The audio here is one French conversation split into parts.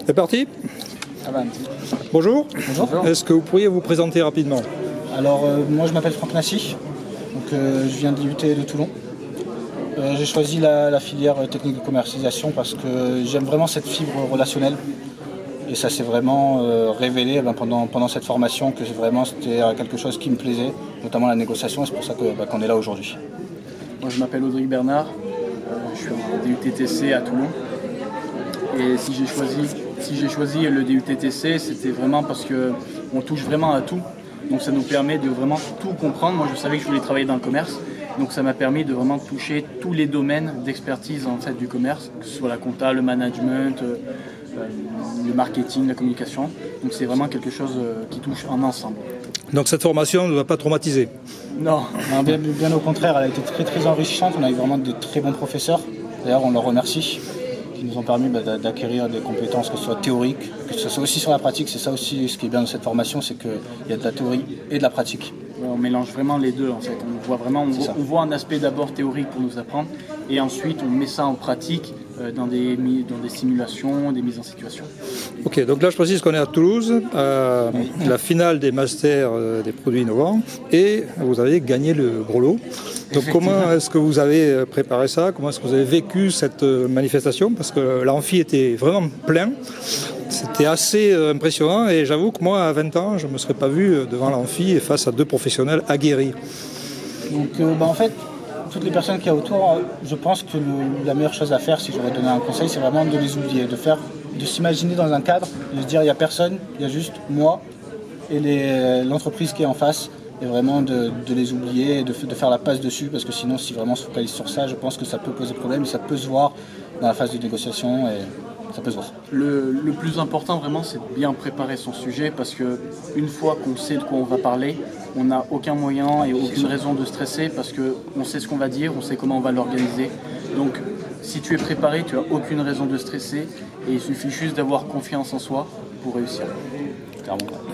C'est parti. Avanti. Bonjour. Bonjour. Est-ce que vous pourriez vous présenter rapidement? Alors, moi je m'appelle Franck Nassy, donc, je viens de l'IUT de Toulon. J'ai choisi la filière technique de commercialisation parce que j'aime vraiment cette fibre relationnelle. Et ça s'est vraiment révélé pendant cette formation que c'était quelque chose qui me plaisait, notamment la négociation, et c'est pour ça qu'on est là aujourd'hui. Moi je m'appelle Audric Bernard, je suis en DUTTC à Toulon. Et si j'ai choisi le DUTTC, c'était vraiment parce qu'on touche vraiment à tout. Donc ça nous permet de vraiment tout comprendre. Moi je savais que je voulais travailler dans le commerce. Donc ça m'a permis de vraiment toucher tous les domaines d'expertise en fait, du commerce, que ce soit la compta, le management, le marketing, la communication. Donc c'est vraiment quelque chose qui touche en ensemble. Donc cette formation ne va pas traumatiser? Non. Bien au contraire, elle a été très très enrichissante. On a eu vraiment de très bons professeurs. D'ailleurs on leur remercie, qui nous ont permis d'acquérir des compétences, que ce soit théoriques, que ce soit aussi sur la pratique. C'est ça aussi ce qui est bien dans cette formation, c'est qu'il y a de la théorie et de la pratique. On mélange vraiment les deux en fait. On voit un aspect d'abord théorique pour nous apprendre et ensuite on met ça en pratique dans des simulations, des mises en situation. Ok, donc là je précise qu'on est à Toulouse, la finale des masters des produits innovants, et vous avez gagné le gros lot. Donc comment est-ce que vous avez préparé ça? Comment est-ce que vous avez vécu cette manifestation? Parce que l'amphi était vraiment plein. C'était assez impressionnant et j'avoue que moi, à 20 ans, je ne me serais pas vu devant l'amphi et face à deux professionnels aguerris. Donc en fait, toutes les personnes qu'il y a autour, je pense que la meilleure chose à faire, si je devais donner un conseil, c'est vraiment de les oublier, de s'imaginer dans un cadre, de se dire il n'y a personne, il y a juste moi et l'entreprise qui est en face, et vraiment de les oublier et de faire la passe dessus, parce que sinon, si vraiment on se focalise sur ça, je pense que ça peut poser problème et ça peut se voir dans la phase de négociation. Ça peut se voir. Le plus important vraiment c'est de bien préparer son sujet parce qu'une fois qu'on sait de quoi on va parler, on n'a aucun moyen et aucune raison de stresser parce qu'on sait ce qu'on va dire, on sait comment on va l'organiser. Donc si tu es préparé, tu n'as aucune raison de stresser et il suffit juste d'avoir confiance en soi pour réussir.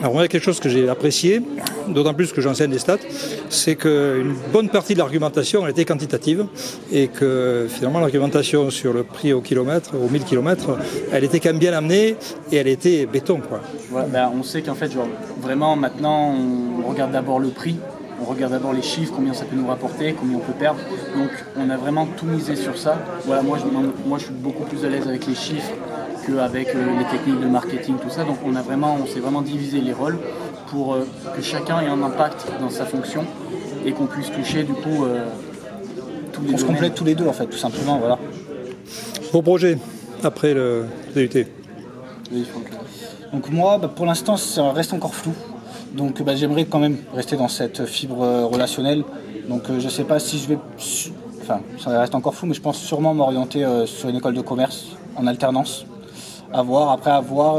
Alors moi, il y a quelque chose que j'ai apprécié, d'autant plus que j'enseigne des stats, c'est qu'une bonne partie de l'argumentation elle était quantitative et que finalement l'argumentation sur le prix au kilomètre, aux 1000 km, elle était quand même bien amenée et elle était béton, quoi. Voilà, on sait qu'en fait, vraiment maintenant, on regarde d'abord le prix, on regarde d'abord les chiffres, combien ça peut nous rapporter, combien on peut perdre. Donc on a vraiment tout misé sur ça. Voilà, moi je suis beaucoup plus à l'aise avec les chiffres qu'avec les techniques de marketing, tout ça. Donc on s'est vraiment divisé les rôles pour que chacun ait un impact dans sa fonction et qu'on puisse toucher du coup tous les domaines. On se complète tous les deux en fait, tout simplement, voilà. Vos projets après le DUT? Oui, Franck. Donc moi, pour l'instant, ça reste encore flou. Donc j'aimerais quand même rester dans cette fibre relationnelle. Donc je ne sais pas si je vais... Enfin, ça reste encore flou, mais je pense sûrement m'orienter sur une école de commerce en alternance. À voir.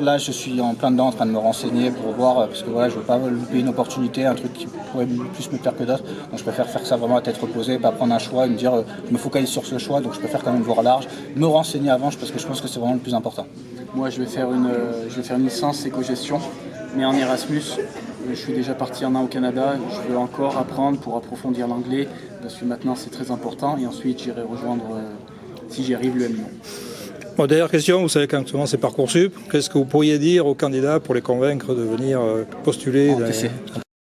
Là je suis en plein dedans en train de me renseigner pour voir, parce que voilà, je ne veux pas louper une opportunité, un truc qui pourrait plus me plaire que d'autres. Donc je préfère faire ça vraiment à tête reposée, pas prendre un choix et me dire je me focalise sur ce choix, donc je préfère quand même voir large, me renseigner avant parce que je pense que c'est vraiment le plus important. Moi je vais faire une licence éco-gestion, mais en Erasmus. Je suis déjà parti un an au Canada, je veux encore apprendre pour approfondir l'anglais, parce que maintenant c'est très important, et ensuite j'irai rejoindre, si j'y arrive, le M Lyon. Bon, dernière question, vous savez qu'actuellement c'est Parcoursup. Qu'est-ce que vous pourriez dire aux candidats pour les convaincre de venir postuler en